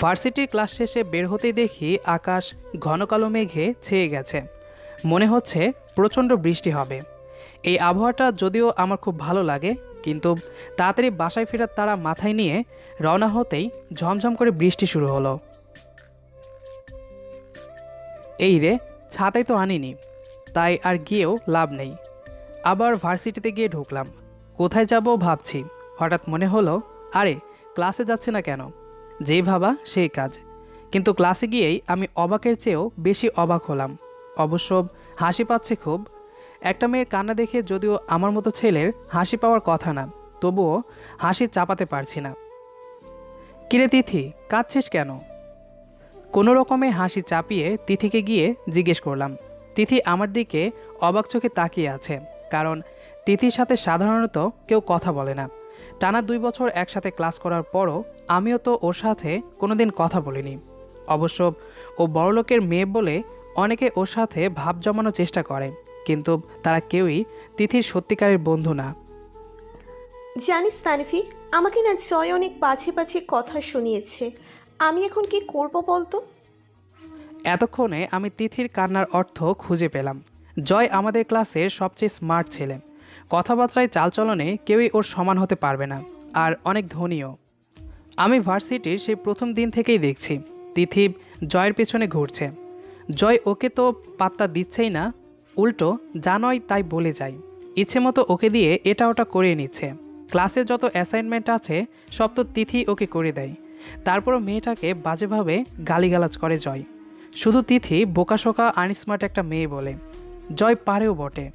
ভার্সিটির ক্লাস শেষে বের হতেই দেখি আকাশ ঘন কালো মেঘে ছেয়ে গেছে। মনে হচ্ছে প্রচণ্ড বৃষ্টি হবে। এই আবহাওয়াটা যদিও আমার খুব ভালো লাগে, কিন্তু তাড়াতাড়ি বাসায় ফেরার তারা মাথায় নিয়ে রওনা হতেই ঝমঝম করে বৃষ্টি শুরু হলো। এই রে, ছাতাই তো আনিনি, তাই আর গিয়েও লাভ নেই। আবার ভার্সিটিতে গিয়ে ঢুকলাম। কোথায় যাব ভাবছি, হঠাৎ মনে হলো আরে ক্লাসে যাচ্ছে না কেন। যেই ভাবা সেই কাজ। কিন্তু ক্লাসে গিয়েই আমি অবাকের চেয়েও বেশি অবাক হলাম। অবশ্য হাসি পাচ্ছে খুব। একটা মেয়ের কান্না দেখে যদিও আমার মতো ছেলের হাসি পাওয়ার কথা না, তবুও হাসি চাপাতে পারছি না। কিরে তিথি, কাঁদছিস কেন? কোনো রকমে হাসি চাপিয়ে তিথিকে গিয়ে জিজ্ঞেস করলাম। তিথি আমার দিকে অবাক চোখে তাকিয়ে আছে, কারণ তিথির সাথে সাধারণত কেউ কথা বলে না। টানা 2 বছর একসাথে ক্লাস করার পরও আমিও তো ওর সাথে কোনোদিন কথা বলিনি। অবশ্য ও বড়লোকের মেয়ে বলে অনেকে ওর সাথে ভাব জমানোর চেষ্টা করে, কিন্তু তারা কেউই তিথির সত্যিকারের বন্ধু না। জানিস তানভি, আমাকে না জয় অনেক বাজে বাজে কথা শুনিয়েছে। আমি এখন কি করব বলতো? এতক্ষণে আমি তিথির কান্নার অর্থ খুঁজে পেলাম। জয় আমাদের ক্লাসের সবচেয়ে স্মার্ট ছেলে। কথাবার্তায় চালচলনে কেউই ওর সমান হতে পারবে না, আর অনেক ধনীও। আমি ভার্সিটির সেই প্রথম দিন থেকেই দেখছি তিথি জয়ের পেছনে ঘুরছে। জয় ওকে তো পাত্তা দিচ্ছেই না, উল্টো যা নয় তাই বলে যায়। ইচ্ছে মতো ওকে দিয়ে এটা ওটা করিয়ে নিচ্ছে। ক্লাসে যত অ্যাসাইনমেন্ট আছে সব তো তিথি ওকে করে দেয়। তারপরও মেয়েটাকে বাজেভাবে গালিগালাজ করে জয়। শুধু তিথি বোকাশোকা আনস্মার্ট একটা মেয়ে বলে। জয় পারেও বটে।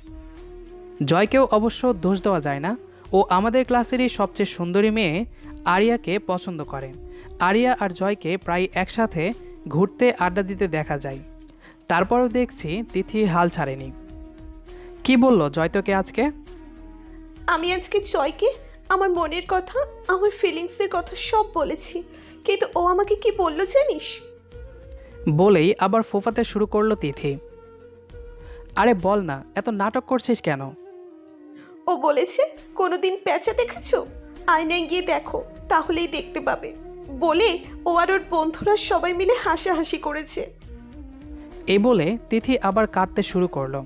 জয়কেও অবশ্য দোষ দেওয়া যায় না। ও আমাদের ক্লাসেরই সবচেয়ে সুন্দরী মেয়ে আরিয়াকে পছন্দ করে। আরিয়া আর জয়কে প্রায় একসাথে ঘুরতে আড্ডা দিতে দেখা যায়। তারপরও দেখছি তিথি হাল ছাড়েনি। কি বলল জয় তোকে আজকে? আমি আজকে জয়কে আমার মনের কথা, আমার ফিলিংসের কথা সব বলেছি, কিন্তু ও আমাকে কি বললো জানিস? বলেই আবার ফোফাতে শুরু করলো তিথি। আরে বল না, এত নাটক করছিস কেন? ও বলেছে, কোনোদিন প্যাঁচা দেখেছো? আয়নায় গিয়ে দেখো, তাহলেই দেখতে পাবে। বলে ও আর ওর বন্ধুরা সবাই মিলে হাসাহাসি করেছে। এই বলে তিথি আবার কাঁদতে শুরু করলো।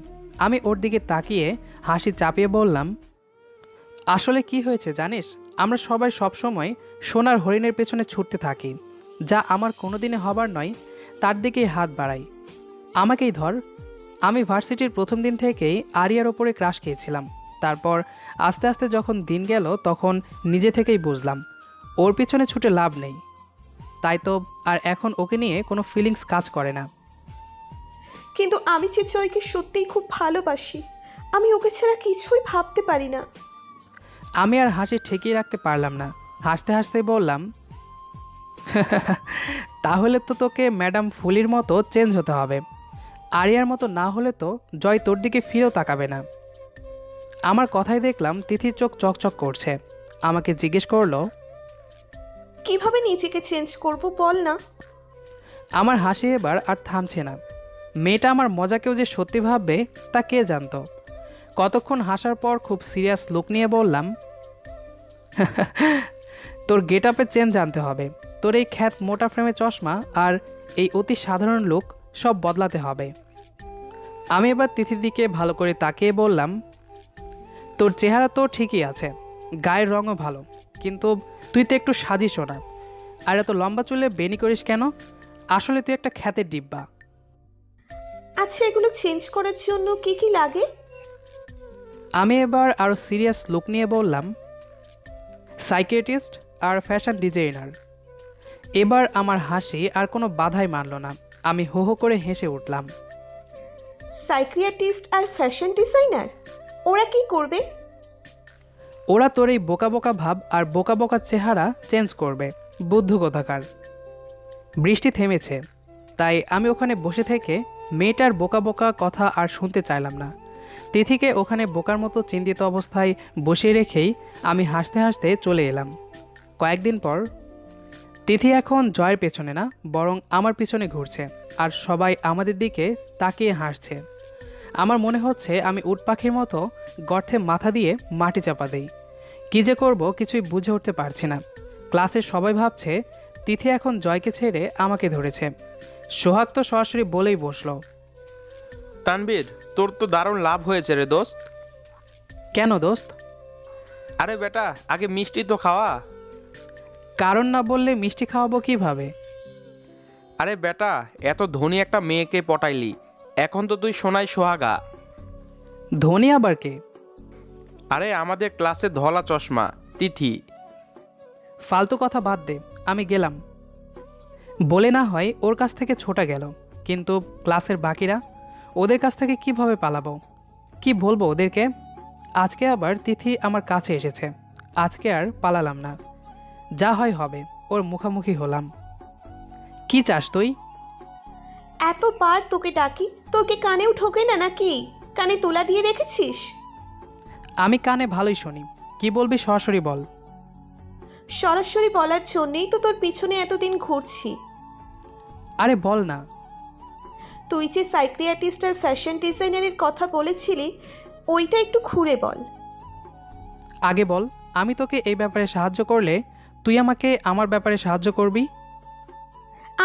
আমি ওর দিকে তাকিয়ে হাসি চাপিয়ে বললাম, আসলে কি হয়েছে জানিস, আমরা সবাই সবসময় সোনার হরিণের পেছনে ছুটতে থাকি। যা আমার কোনোদিনে হবার নয় তার দিকেই হাত বাড়াই। আমাকেই ধর। আমি ভার্সিটির প্রথম দিন থেকেই আরিয়ার ওপরে ক্রাশ খেয়েছিলাম। তারপর আস্তে আস্তে যখন দিন গেল তখন নিজে থেকেই বুঝলাম ওর পিছনে ছুটে লাভ নেই। তাই তো আর এখন ওকে নিয়ে কোনো ফিলিংস কাজ করে না। কিন্তু আমি যে জয়কে সত্যিই খুব ভালোবাসি। আমি ওকে ছাড়া কিছুই ভাবতে পারি না। আমি আর হাসি ঠেকিয়ে রাখতে পারলাম না। হাসতে হাসতে বললাম, তাহলে তো তোকে ম্যাডাম ফুলির মতো চেঞ্জ হতে হবে। আরিয়ার মতো না হলে তো জয় তোর দিকে ফিরেও তাকাবে না। আমার কথাই দেখলাম তিথির চোখ চকচক করছে। আমাকে জিজ্ঞেস করলো, কিভাবে নিজেকে চেঞ্জ করব বল না? আমার হাসি এবার আর থামছে না। মেয়েটা আমার মজাকেও যে সত্যি ভাববে তা কে জানতো। কতক্ষণ হাসার পর খুব সিরিয়াস লুক নিয়ে বললাম, তোর গেট আপে চেঞ্জ জানতে হবে। তোর এই খ্যাত মোটা ফ্রেমে চশমা আর এই অতি সাধারণ লুক সব বদলাতে হবে। আমি এবার তিথির দিকে ভালো করে তাকিয়ে বললাম, তোর চেহারা তো ঠিকই আছে, গায়ের রঙও ভালো, কিন্তু তুই তো একটু সাজিস না। আর এত লম্বা চুলে বেনি করিস কেন? আসলে তুই একটা খ্যাতের ডিব্বা। আচ্ছা, এগুলো চেঞ্জ করার জন্য কি কি লাগে? আমি এবার আরও সিরিয়াস লুক নিয়ে বললাম, সাইকিয়াট্রিস্ট আর ফ্যাশন ডিজাইনার। এবার আমার হাসি আর কোনো বাধাই মানল না। আমি হো হো করে হেসে উঠলাম। সাইকিয়াট্রিস্ট আর ফ্যাশন ডিজাইনার, ওরা কি করবে? ওরা তোর এই বোকা বোকা ভাব আর বোকা বোকা চেহারা চেঞ্জ করবে, বুদ্ধু কোথাকার। বৃষ্টি থেমেছে, তাই আমি ওখানে বসে থেকে মেয়েটার বোকা বোকা কথা আর শুনতে চাইলাম না। তিথিকে ওখানে বোকার মতো চিন্তিত অবস্থায় বসিয়ে রেখেই আমি হাসতে হাসতে চলে এলাম। কয়েকদিন পর তিথি এখন জয়ের পেছনে না, বরং আমার পিছনে ঘুরছে, আর সবাই আমাদের দিকে তাকিয়ে হাসছে। আমার মনে হচ্ছে আমি উট পাখির মতো গর্তে মাথা দিয়ে মাটি চাপা দেই। কী যে করব কিছুই বুঝে উঠতে পারছি না। ক্লাসের সবাই ভাবছে তিথি এখন জয়কে ছেড়ে আমাকে ধরেছে। সোহাগ তো সরাসরি বলেই বসলো, তানবীর, তোর তো দারুণ লাভ হয়েছে রে দোস্ত। কেন দোস্ত? আরে বেটা, আগে মিষ্টি তো খাওয়া। কারণ না বললে মিষ্টি খাওয়াবো কিভাবে? আরে বেটা, এত ধনী একটা মেয়েকে পটাইলি, এখন তো তুই সোনাই সোহাগা। ধনী আবার কে? আরে আমাদের ক্লাসে ধলা চশমা, তিথি। ফালতু কথা বাদ দে, আমি গেলাম। বলে না হয় ওর কাছ থেকে ছোটা গেল, কিন্তু ক্লাসের বাকিরা, ওদের কাছ থেকে কিভাবে পালাবো? কি বলবো ওদেরকে? আজকে আবার তিথি আমার কাছে এসেছে, আজকে আর পালালাম না। যা হয় হবে, ওর মুখোমুখি হলাম। কি চাস তুই? এতবার তোকে ডাকি, তোর কি কানেও ঠোকে না নাকি? কানে তোলা দিয়ে রেখেছিস? আমি কানে ভালোই শুনি, কি বলবি সরাসরি বল। সরাসরি বলার জন্যেই তো তোর পিছনে এতদিন ঘুরছি। আরে বল না। তুই যে সাইকিয়াট্রিস্ট আর ফ্যাশন ডিজাইনারের কথা বলেছিলি, ওইটা একটু খুঁড়ে বল। আগে বল, আমি তোকে এই ব্যাপারে সাহায্য করলে তুই আমাকে আমার ব্যাপারে সাহায্য করবি।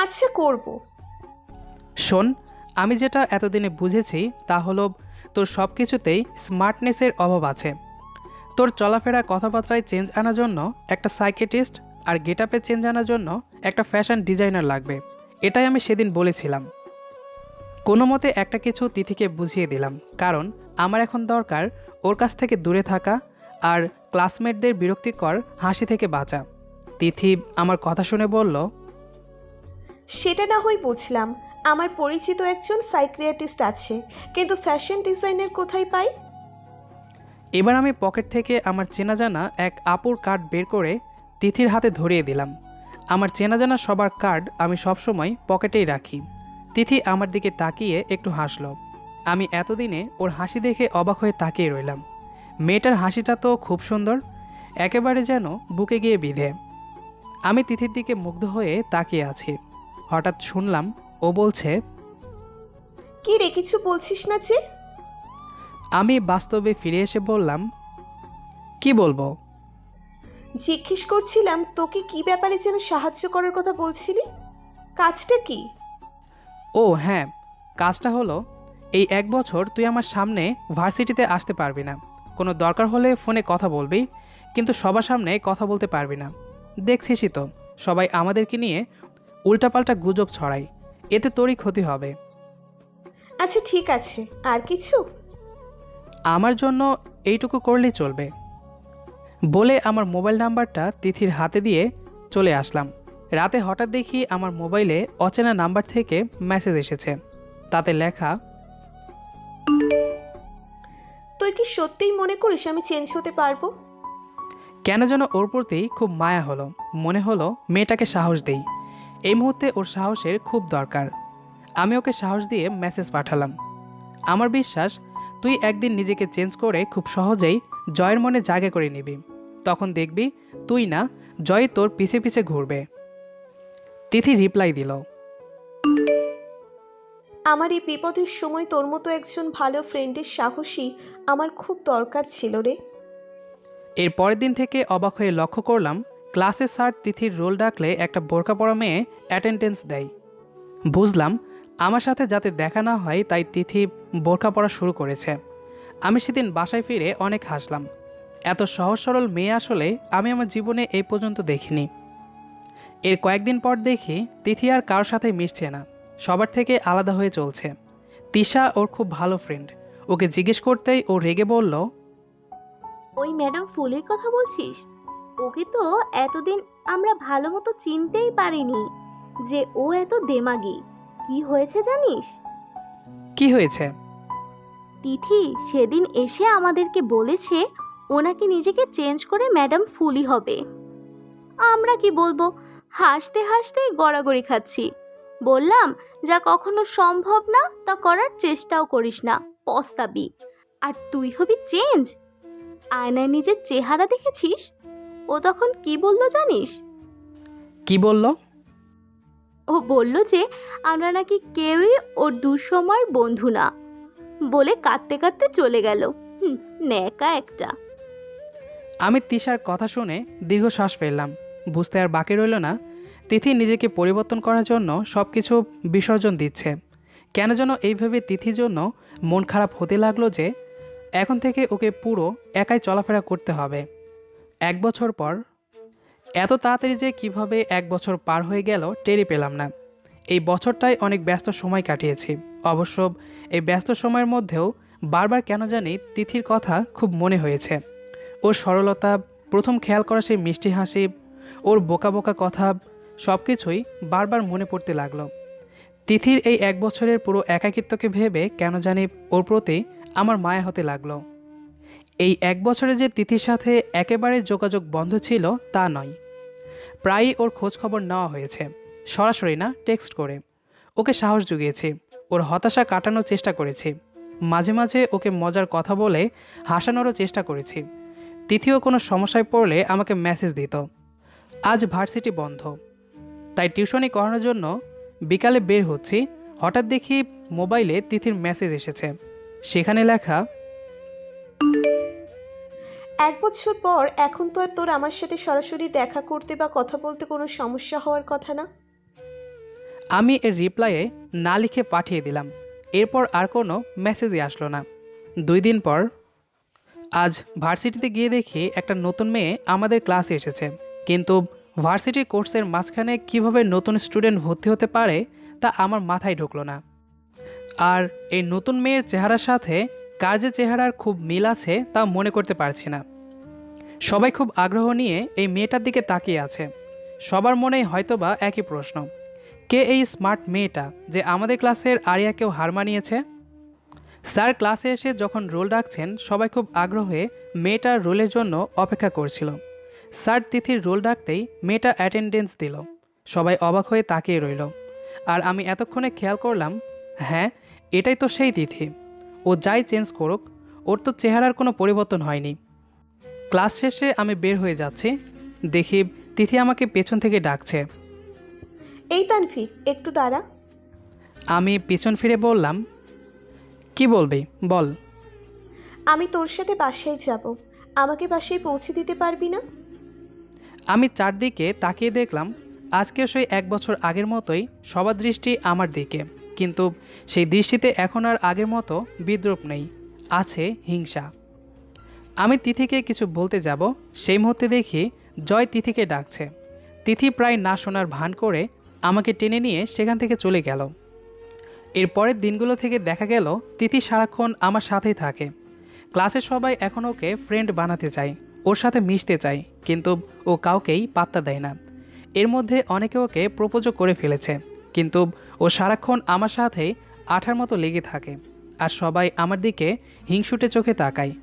আচ্ছা, করব। শোন, আমি যেটা এতদিনে বুঝেছি তা হলো তোর সব কিছুতেই স্মার্টনেসের অভাব আছে। তোর চলাফেরা কথাবার্তায় চেঞ্জ আনার জন্য একটা সাইকিয়াট্রিস্ট, আর গেটআপে চেঞ্জ আনার জন্য একটা ফ্যাশন ডিজাইনার লাগবে। এটাই আমি সেদিন বলেছিলাম। কোনো মতে একটা কিছু তিথিকে বুঝিয়ে দিলাম, কারণ আমার এখন দরকার ওর কাছ থেকে দূরে থাকা আর ক্লাসমেটদের বিরক্তিকর হাসি থেকে বাঁচা। তিথি আমার কথা শুনে বলল, সেটা না হয় বুঝলাম, আমার পরিচিত একজন সাইকিয়াট্রিস্ট আছে, কিন্তু ফ্যাশন ডিজাইনার কোথায় পাই? এবার আমি পকেট থেকে আমার চেনা জানা এক আপুর কার্ড বের করে তিথির হাতে ধরিয়ে দিলাম। আমার চেনা জানা সবার কার্ড আমি সবসময় পকেটেই রাখি। তিথি আমার দিকে তাকিয়ে একটু হাসল। আমি এতদিনে ওর হাসি দেখে অবাক হয়ে তাকিয়ে রইলাম। মেয়েটার হাসিটা তো খুব সুন্দর, একেবারে যেন বুকে গিয়ে বিঁধে। আমি তিথির দিকে মুগ্ধ হয়ে তাকিয়ে আছি। হঠাৎ শুনলাম ও বলছে, কি রে, কিছু বলছিস না যে? আমি বাস্তবে ফিরে এসে বললাম, কি বলবো? জিজ্ঞেস করছিলাম তোকে কি ব্যাপারে যেন সাহায্য করার কথা বলছিলি, কাজটা কি? ও হ্যাঁ, কাজটা হলো এই 1 বছর তুই আমার সামনে ভার্সিটিতে আসতে পারবি না। কোনো দরকার হলে ফোনে কথা বলবি, কিন্তু সবার সামনে কথা বলতে পারবি না। দেখছিসই তো, সবাই আমাদেরকে নিয়ে উল্টাপাল্টা গুজব ছড়ায়, এতে তোরই ক্ষতি হবে। আচ্ছা ঠিক আছে, আর কিছু? আমার জন্য এইটুকু করলেই চলবে। বলে আমার মোবাইল নাম্বারটা তিথির হাতে দিয়ে চলে আসলাম। রাতে হঠাৎ দেখি আমার মোবাইলে অচেনা নাম্বার থেকে মেসেজ এসেছে। তাতে লেখা, তুই কি সত্যিই মনে করিস আমি চেঞ্জ হতে পারবো? কেন যেন ওর প্রতি খুব মায়া হলো। মনে হলো মেয়েটাকে সাহস দেই, এই মুহূর্তে ওর সাহসের খুব দরকার। আমি ওকে সাহস দিয়ে মেসেজ পাঠালাম, আমার বিশ্বাস তুই একদিন নিজেকে চেঞ্জ করে খুব সহজেই জয়ের মনে জায়গা করে নিবি। তখন দেখবি তুই না, জয় তোর পিছে পিছে ঘুরবে। তিথি রিপ্লাই দিল, আমার এই বিপদের সময় তোর মতো একজন ভালো ফ্রেন্ডের সাহসী আমার খুব দরকার ছিল রে। এর পরের দিন থেকে অবাক হয়ে লক্ষ্য করলাম ক্লাসে স্যার তিথির রোল ডাকলে একটা বোরকা পরা মেয়ে অ্যাটেন্ডেন্স দেয়। বুঝলাম আমার সাথে যাতে দেখা না হয় তাই তিথি বোরকা পরা শুরু করেছে। আমি সেদিন বাসায় ফিরে অনেক হাসলাম। এত সহজ সরল মেয়ে আসলে আমি আমার জীবনে এই পর্যন্ত দেখিনি। এর কয়েকদিন পর দেখি তিথি আর কারোর সাথে মিশছে না, সবার থেকে আলাদা হয়ে চলছে। তিশা ওর খুব ভালো ফ্রেন্ড, ওকে জিজ্ঞেস করতেই ও রেগে বলল, ওই ম্যাডাম ফুলের কথা বলছিস? ওকে তো এতদিন আমরা ভালো মতো চিনতেই পারিনি যে ও এত দেমাগী। কি হয়েছে জানিস? কি হয়েছে? তিথি সেদিন এসে আমাদেরকে বলেছে ওনাকে নিজেকে চেঞ্জ করে ম্যাডাম ফুলই হবে। আমরা কি বলবো, হাসতে হাসতেই গড়াগড়ি খাচ্ছি। বললাম, যা কখনো সম্ভব না তা করার চেষ্টাও করিস না, পস্তাবি। আর তুই হবি চেঞ্জ? আয়নায় নিজের চেহারা দেখেছিস? ও তখন কি বলল জানিস? কি বলল? ও বলল যে আমরা নাকি কেউই ওর দুঃসময়ের বন্ধু না, বলে কাঁদতে কাঁদতে চলে গেল। ন্যাকা একটা। আমি তিশার কথা শুনে দীর্ঘশ্বাস ফেললাম। বুঝতে আর বাকি রইল না তিথি নিজেকে পরিবর্তন করার জন্য সব কিছু বিসর্জন দিচ্ছে। কেন যেন এইভাবে তিথির জন্য মন খারাপ হতে লাগলো যে এখন থেকে ওকে পুরো একাই চলাফেরা করতে হবে। 1 বছর পর, এত তাড়াতাড়ি যে কিভাবে 1 বছর পার হয়ে গেল টেরই পেলাম না। এই বছরটায় অনেক ব্যস্ত সময় কাটিয়েছি। অবশ্য এই ব্যস্ত সময়ের মধ্যেও বারবার কেন জানি তিথির কথা খুব মনে হয়েছে। ওর সরলতা, প্রথম খেয়াল করা সেই মিষ্টি হাসি, ওর বোকা বোকা কথা, সব কিছুই বারবার মনে পড়তে লাগলো। তিথির এই 1 বছরের পুরো একাকিত্বকে ভেবে কেন জানি ওর প্রতি আমার মায়া হতে লাগলো। এই 1 বছরে যে তিথির সাথে একেবারে যোগাযোগ বন্ধ ছিল তা নয়। প্রায়ই ওর খোঁজ খবর নেওয়া হয়েছে, সরাসরি না, টেক্সট করে। ওকে সাহস জুগিয়েছি, ওর হতাশা কাটানোর চেষ্টা করেছি, মাঝে মাঝে ওকে মজার কথা বলে হাসানোরও চেষ্টা করেছি। তিথিও কোনো সমস্যায় পড়লে আমাকে মেসেজ দিত। আজ ভার্সিটি বন্ধ, তাই টিউশনি করানোর জন্য বিকালে বের হচ্ছি। হঠাৎ দেখি মোবাইলে তিথির মেসেজ এসেছে। সেখানে লেখা, 1 বছর পর এখন তো আর তোর আমার সাথে সরাসরি দেখা করতে বা কথা বলতে কোনো সমস্যা হওয়ার কথা না। আমি এর রিপ্লাইয়ে না লিখে পাঠিয়ে দিলাম। এরপর আর কোনো মেসেজই আসলো না। 2 দিন পর আজ ভার্সিটিতে গিয়ে দেখি একটা নতুন মেয়ে আমাদের ক্লাসে এসেছে। কিন্তু ভার্সিটি কোর্সের মাঝখানে কিভাবে নতুন স্টুডেন্ট ভর্তি হতে পারে তা আমার মাথায় ঢুকলো না। আর এই নতুন মেয়ের চেহারার সাথে কার যে চেহারার খুব মিল আছে তা মনে করতে পারছি না। সবাই খুব আগ্রহ নিয়ে এই মেয়েটার দিকে তাকিয়ে আছে। সবার মনেই হয়তোবা একই প্রশ্ন, কে এই স্মার্ট মেয়েটা যে আমাদের ক্লাসের আরিয়াকেও হার মানিয়েছে? স্যার ক্লাসে এসে যখন রোল ডাকছেন সবাই খুব আগ্রহে মেয়েটার রোলের জন্য অপেক্ষা করছিল। স্যার তিথির রোল ডাকতেই মেয়েটা অ্যাটেন্ডেন্স দিল। সবাই অবাক হয়ে তাকিয়ে রইল। আর আমি এতক্ষণে খেয়াল করলাম, হ্যাঁ, এটাই তো সেই তিথি। ও যাই চেঞ্জ করুক, ওর তো চেহারার কোনো পরিবর্তন হয়নি। ক্লাস শেষে আমি বের হয়ে যাচ্ছি, দেখি তিথি আমাকে পেছন থেকে ডাকছে। এই তানভীর, একটু দাঁড়া। আমি পিছন ফিরে বললাম, কি বলবি বল। আমি তোর সাথে বাসায় যাব, আমাকে বাসায় পৌঁছে দিতে পারবি না? আমি চারদিকে তাকিয়ে দেখলাম আজকে সেই 1 বছর আগের মতোই সবার দৃষ্টি আমার দিকে। কিন্তু সেই দৃষ্টিতে এখন আর আগের মতো বিদ্রূপ নেই, আছে হিংসা। আমি তিথিকে কিছু বলতে যাব, সেই মুহূর্তে দেখি জয় তিথিকে ডাকছে। তিথি প্রায় না শোনার ভান করে আমাকে টেনে নিয়ে সেখান থেকে চলে গেল। এর পরের দিনগুলো থেকে দেখা গেল তিথি সারাক্ষণ আমার সাথেই থাকে। ক্লাসের সবাই এখন ওকে ফ্রেন্ড বানাতে চায়, ওর সাথে মিশতে চায়, কিন্তু ও কাউকেই পাত্তা দেয় না। এর মধ্যে অনেকে ওকে প্রপোজও করে ফেলেছে, কিন্তু ও সারাক্ষণ আমার সাথে আঠার মতো লেগে থাকে। আর সবাই আমার দিকে হিংসুটে চোখে তাকায়।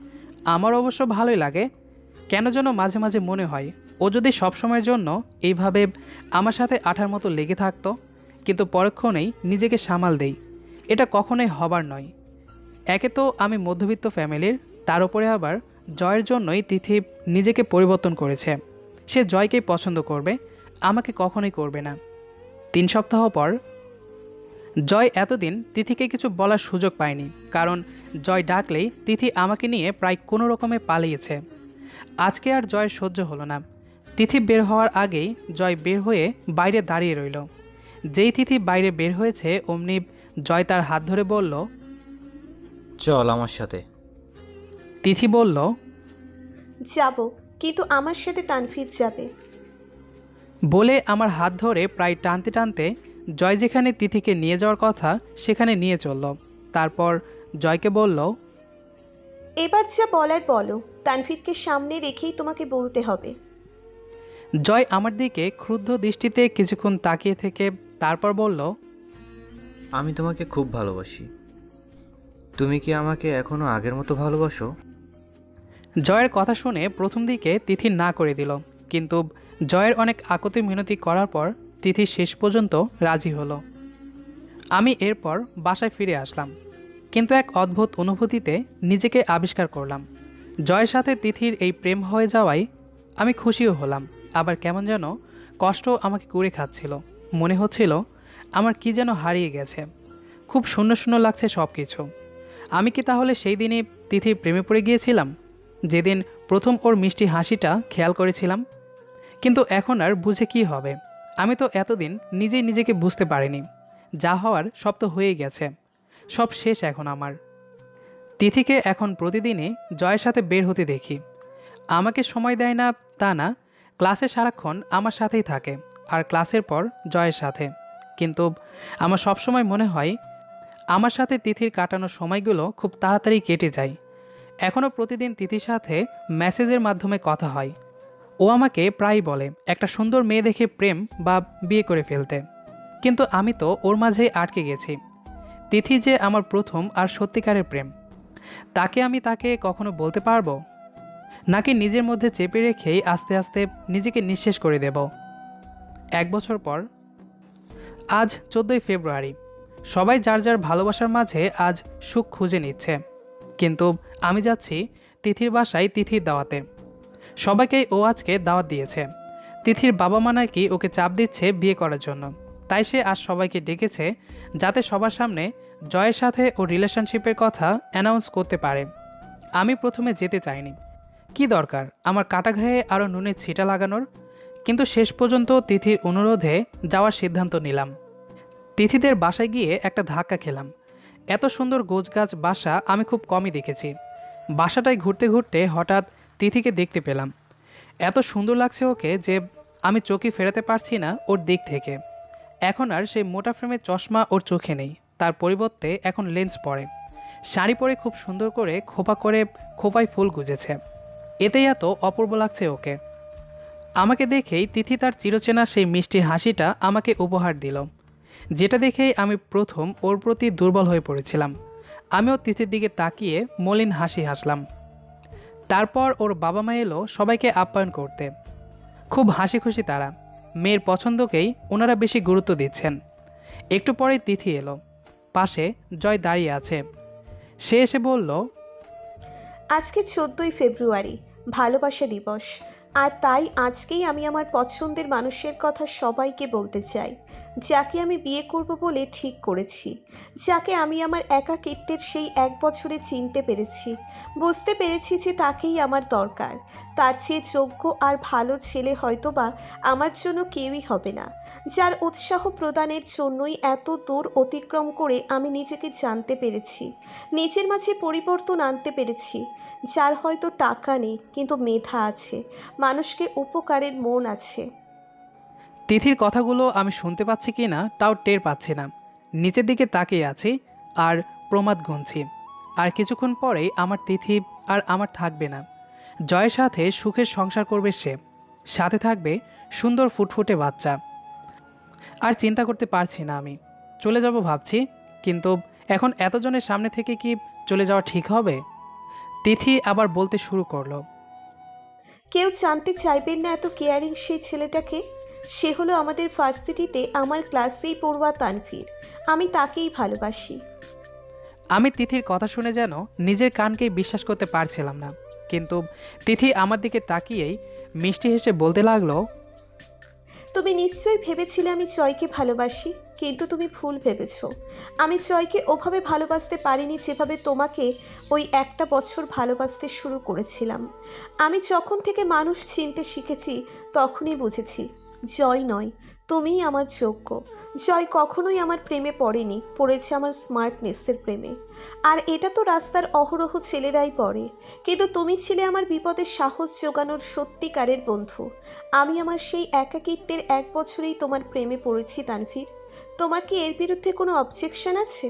আমার অবশ্য ভালোই লাগে। কেন যেন মাঝে মাঝে মনে হয় ও যদি সবসময়ের জন্য এইভাবে আমার সাথে আঠার মতো লেগে থাকতো। কিন্তু পরক্ষণেই নিজেকে সামাল দেই, এটা কখনোই হবার নয়। একে তো আমি মধ্যবিত্ত ফ্যামিলির, তার উপরে আবার জয়ের জন্যই তিথি নিজেকে পরিবর্তন করেছে। সে জয়কেই পছন্দ করবে, আমাকে কখনোই করবে না। 3 সপ্তাহ পর জয় এতদিন তিথিকে কিছু বলার সুযোগ পায়নি, কারণ জয় ডাকলেই তিথি আমাকে নিয়ে প্রায় কোনো রকমে পালিয়েছে। আজকে আর জয়ের সহ্য হলো না। তিথি বের হওয়ার আগেই জয় বের হয়ে বাইরে দাঁড়িয়ে রইল। যেই তিথি বাইরে বের হয়েছে অমনি জয় তার হাত ধরে বলল, চল আমার সাথে। তিথি বলল, যাব, কিন্তু আমার সাথে তানভীর যাবে। বলে আমার হাত ধরে প্রায় টানতে টানতে জয় যেখানে তিথিকে নিয়ে যাওয়ার কথা সেখানে নিয়ে চলল। তারপর জয়কে বলল, এবার যা বলার বলো, তানভীরকে সামনে রেখেই তোমাকে বলতে হবে। জয় আমার দিকে ক্রুদ্ধ দৃষ্টিতে কিছুক্ষণ তাকিয়ে থেকে তারপর বলল, আমি তোমাকে খুব ভালোবাসি। তুমি কি আমাকে এখনো আগের মতো ভালোবাসো? জয়ের কথা শুনে প্রথম দিকে তিথি না করে দিল, কিন্তু জয়ের অনেক আকুতি মিনতি করার পর তিথি শেষ পর্যন্ত রাজি হলো। আমি এরপর বাসায় ফিরে আসলাম, কিন্তু এক অদ্ভুত অনুভূতিতে নিজেকে আবিষ্কার করলাম। জয়ের সাথে তিথির এই প্রেম হয়ে যাওয়ায় আমি খুশিও হলাম, আবার কেমন যেন কষ্ট আমাকে কুড়ে খাচ্ছিল। মনে হচ্ছিল আমার কি যেন হারিয়ে গেছে, খুব শূন্য শূন্য লাগছে সব কিছু। আমি কি তাহলে সেই দিনই তিথির প্রেমে পড়ে গিয়েছিলাম, যেদিন প্রথম ওর মিষ্টি হাসিটা খেয়াল করেছিলাম? কিন্তু এখন আর বুঝে কি হবে, আমি তো এতদিন নিজেই নিজেকে বুঝতে পারিনি। যা হওয়ার সব তো হয়েই গেছে, সব শেষ এখন আমার। তিথিকে এখন প্রতিদিনই জয়ের সাথে বের হতে দেখি। আমাকে সময় দেয় না তা না, ক্লাসে সারাক্ষণ আমার সাথেই থাকে, আর ক্লাসের পর জয়ের সাথে। কিন্তু আমার সবসময় মনে হয় আমার সাথে তিথির কাটানো সময়গুলো খুব তাড়াতাড়ি কেটে যায়। এখনও প্রতিদিন তিথির সাথে মেসেজের মাধ্যমে কথা হয়। ও আমাকে প্রায়ই বলে একটা সুন্দর মেয়ে দেখে প্রেম বা বিয়ে করে ফেলতে, কিন্তু আমি তো ওর মাঝেই আটকে গেছি। তিথি যে আমার প্রথম আর সত্যিকারের প্রেম, তাকে কখনো বলতে পারবো, নাকি নিজের মধ্যে চেপে রেখেই আস্তে আস্তে নিজেকে নিঃশেষ করে দেব? 1 বছর পর, আজ 14ই ফেব্রুয়ারি। সবাই যার যার ভালোবাসার মাঝে আজ সুখ খুঁজে নিচ্ছে, কিন্তু আমি যাচ্ছি তিথির বাসায় তিথির দাওয়াতে। সবাইকেই ও আজকে দাওয়াত দিয়েছে। তিথির বাবা মা নাকি ওকে চাপ দিচ্ছে বিয়ে করার জন্য, তাই সে আজ সবাইকে ডেকেছে যাতে সবার সামনে জয়ের সাথে ও রিলেশনশিপের কথা অ্যানাউন্স করতে পারে। আমি প্রথমে যেতে চাইনি, কি দরকার আমার কাটা ঘায়ে আরও নুনের ছিটা লাগানোর, কিন্তু শেষ পর্যন্ত তিথির অনুরোধে যাওয়ার সিদ্ধান্ত নিলাম। তিথিদের বাসায় গিয়ে একটা ধাক্কা খেলাম। এত সুন্দর গোছগাছ বাসা আমি খুব কমই দেখেছি। বাসাটায় ঘুরতে ঘুরতে হঠাৎ তিথিকে দেখতে পেলাম। এত সুন্দর লাগছে ওকে যে আমি চোখে ফেরাতে পারছি না ওর দিক থেকে। এখন আর সেই মোটা ফ্রেমের চশমা ওর চোখে নেই, তার পরিবর্তে এখন লেন্স পরে। শাড়ি পরে খুব সুন্দর করে খোপায় ফুল গুজেছে, এতেই এত অপূর্ব লাগছে ওকে। আমাকে দেখেই তিথি তার চিরচেনা সেই মিষ্টি হাসিটা আমাকে উপহার দিল, যেটা দেখেই আমি প্রথম ওর প্রতি দুর্বল হয়ে পড়েছিলাম। আমিও তিথির দিকে তাকিয়ে মলিন হাসি হাসলাম। তারপর ওর বাবা মা এলো সবাইকে আপ্যায়ন করতে। খুব হাসি খুশি তারা, মেয়ের পছন্দকেই ওনারা বেশি গুরুত্ব দিচ্ছেন। একটু পরেই তিথি এলো, পাশে জয় দাঁড়িয়ে আছে। সে এসে বলল, আজকে 14ই ফেব্রুয়ারি, ভালোবাসা দিবস। আর তাই আজকেই আমি আমার পছন্দের মানুষের কথা সবাইকে বলতে চাই, যাকে আমি বিয়ে করব বলে ঠিক করেছি, যাকে আমি আমার একাকিত্বের সেই 1 বছরে চিনতে পেরেছি, বুঝতে পেরেছি যে তাকেই আমার দরকার। তার চেয়ে যোগ্য আর ভালো ছেলে হয়তোবা আমার জন্য কেউই হবে না, যার উৎসাহ প্রদানের জন্যই এত দূর অতিক্রম করে আমি নিজেকে জানতে পেরেছি, নিজের মাঝে পরিবর্তন আনতে পেরেছি, যার হয়তো টাকা নেই কিন্তু মেধা আছে, মানুষকে উপকারের মন আছে। তিথির কথাগুলো আমি শুনতে পাচ্ছি কি না তাও টের পাচ্ছি না। নিচের দিকে তাকিয়ে আছি আর প্রমাদ গুনছি। আর কিছুক্ষণ পরেই আমার তিথি আর আমার থাকবে না। জয়ের সাথে সুখের সংসার করবে সে, সাথে থাকবে সুন্দর ফুটফুটে বাচ্চা। আর চিন্তা করতে পারছি না আমি চলে যাব ভাবছি, কিন্তু এখন এতজনের সামনে থেকে কি চলে যাওয়া ঠিক হবে? তিথি আবার বলতে শুরু করলো, কেউ জানতে চাইবেন না এত কেয়ারিং সেই ছেলেটাকে। সে হলো আমাদের ভার্সিটিতে আমার ক্লাসেই পড়ুয়া তানভীর। আমি তাকেই ভালোবাসি। আমি তিথির কথা শুনে যেন নিজের কানকেই বিশ্বাস করতে পারছিলাম না। কিন্তু তিথি আমার দিকে তাকিয়েই মিষ্টি হেসে বলতে লাগলো, তুমি নিশ্চয়ই ভেবেছিলে আমি জয়কে ভালোবাসি, কিন্তু তুমি ভুল ভেবেছ। আমি জয়কে ওভাবে ভালোবাসতে পারিনি যেভাবে তোমাকে ওই 1 বছর ভালোবাসতে শুরু করেছিলাম। আমি যখন থেকে মানুষ চিনতে শিখেছি তখনই বুঝেছি জয় নয়, তুমিই আমার যোগ্য। জয় কখনোই আমার প্রেমে পড়েনি, পড়েছে আমার স্মার্টনেসের প্রেমে। আর এটা তো রাস্তার অহরহ ছেলেরাই পড়ে, কিন্তু তুমি ছিলে আমার বিপদে সাহস জোগানোর সত্যিকারের বন্ধু। আমি আমার সেই একাকিত্বের 1 বছরেই তোমার প্রেমে পড়েছি তানভীর। তোমার কি এর বিরুদ্ধে কোনো অবজেকশন আছে?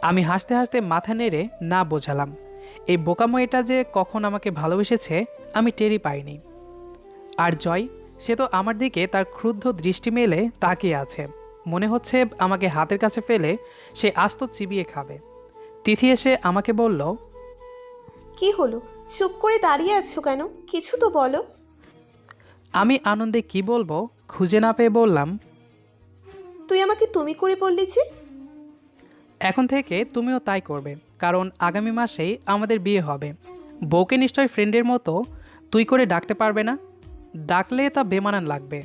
আমি হাসতে হাসতে মাথা নেড়ে না বোঝালাম। এই বোকামো এটা যে কখন আমাকে ভালোবেসেছে আমি টেরই পাইনি। আর জয়, সে তো আমার দিকে তার ক্রুদ্ধ দৃষ্টি মেলে তাকিয়ে আছে, মনে হচ্ছে আমাকে হাতের কাছে ফেলে সে আস্ত চিবিয়ে খাবে। তিথি এসে আমাকে বলল, কি হলো, চুপ করে দাঁড়িয়ে আছো কেন? কিছু তো বলো। আমি আনন্দে কি বলবো খুঁজে না পেয়ে বললাম, তুই আমাকে তুমি করে বললি যে? এখন থেকে তুমিও তাই করবে, কারণ আগামী মাসেই আমাদের বিয়ে হবে। বউকে নিশ্চয় ফ্রেন্ডের মতো তুই করে ডাকতে পারবে না, ডাকলে তা বেমানান লাগবে।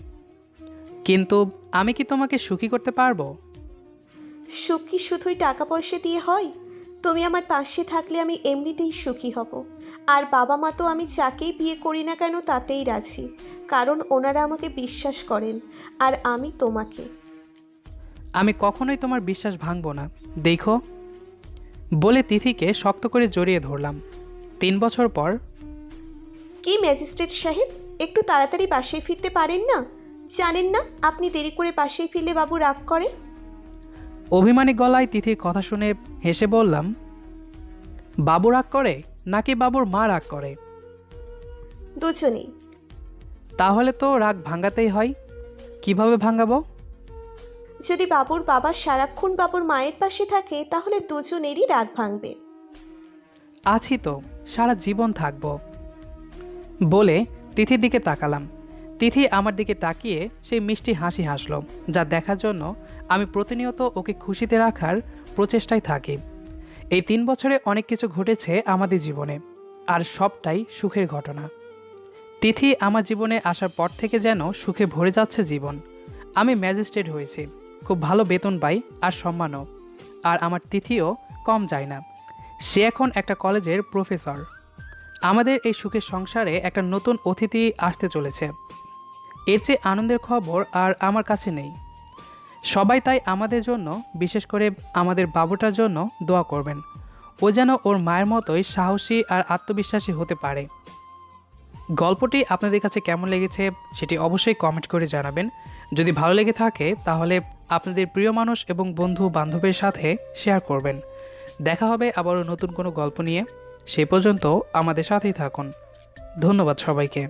কিন্তু আমি কি তোমাকে সুখী করতে পারবো? সুখ কি শুধুই টাকা পয়সা দিয়ে হয়? তুমি আমার পাশে থাকলে আমি এমনিতেই সুখী হব। আর বাবা মা তো আমি যাকেই বিয়ে করি না কেন তাতেই রাজি, কারণ ওনারা আমাকে বিশ্বাস করেন আর আমি তোমাকে। আমি কখনোই তোমার বিশ্বাস ভাঙবো না, দেখো। বলে তিথিকে শক্ত করে জড়িয়ে ধরলাম। 3 বছর পর। কি ম্যাজিস্ট্রেট সাহেব, একটু তাড়াতাড়ি বাসায় ফিরতে পারেন না? জানেন না আপনি দেরি করে বাসায় ফিরলে বাবু রাগ করে। অভিমানী গলায় তিথির কথা শুনে হেসে বললাম, বাবু রাগ করে নাকি বাবুর মা রাগ করে? দুজনেই। তাহলে তো রাগ ভাঙাতেই হয়। কিভাবে ভাঙাবো? যদি বাবুর বাবা সারাক্ষণ বাবুর মায়ের পাশে থাকে তাহলে দুজনেরই রাগ ভাঙবে। আছি তো, সারা জীবন থাকবো। বলে তিথির দিকে তাকালাম। তিথি আমার দিকে তাকিয়ে সেই মিষ্টি হাসি হাসল, যা দেখার জন্য আমি প্রতিনিয়ত ওকে খুশিতে রাখার প্রচেষ্টায় থাকি। এই 3 বছরে অনেক কিছু ঘটেছে আমাদের জীবনে, আর সবটাই সুখের ঘটনা। তিথি আমার জীবনে আসার পর থেকে যেন সুখে ভরে যাচ্ছে জীবন। আমি ম্যাজিস্ট্রেট হয়েছি, খুব ভালো বেতন পাই আর সম্মানও। আর আমার তিথিও কম যায় না, সে এখন একটা কলেজের প্রফেসর। আমাদের এই সুখের সংসারে একটা নতুন অতিথি আসতে চলেছে। এর চেয়ে আনন্দের খবর আর আমার কাছে নেই। সবাই তাই আমাদের জন্য, বিশেষ করে আমাদের বাবুটার জন্য দোয়া করবেন। ও যেন ওর মায়ের মতোই সাহসী আর আত্মবিশ্বাসী হতে পারে। গল্পটি আপনাদের কাছে কেমন লেগেছে সেটি অবশ্যই কমেন্ট করে জানাবেন। যদি ভালো লেগে থাকে তাহলে আপনাদের প্রিয় মানুষ এবং বন্ধু বান্ধবের সাথে শেয়ার করবেন। দেখা হবে আবারও নতুন কোনো গল্প নিয়ে। সেই পর্যন্ত আমাদের সাথেই থাকুন। ধন্যবাদ সবাইকে।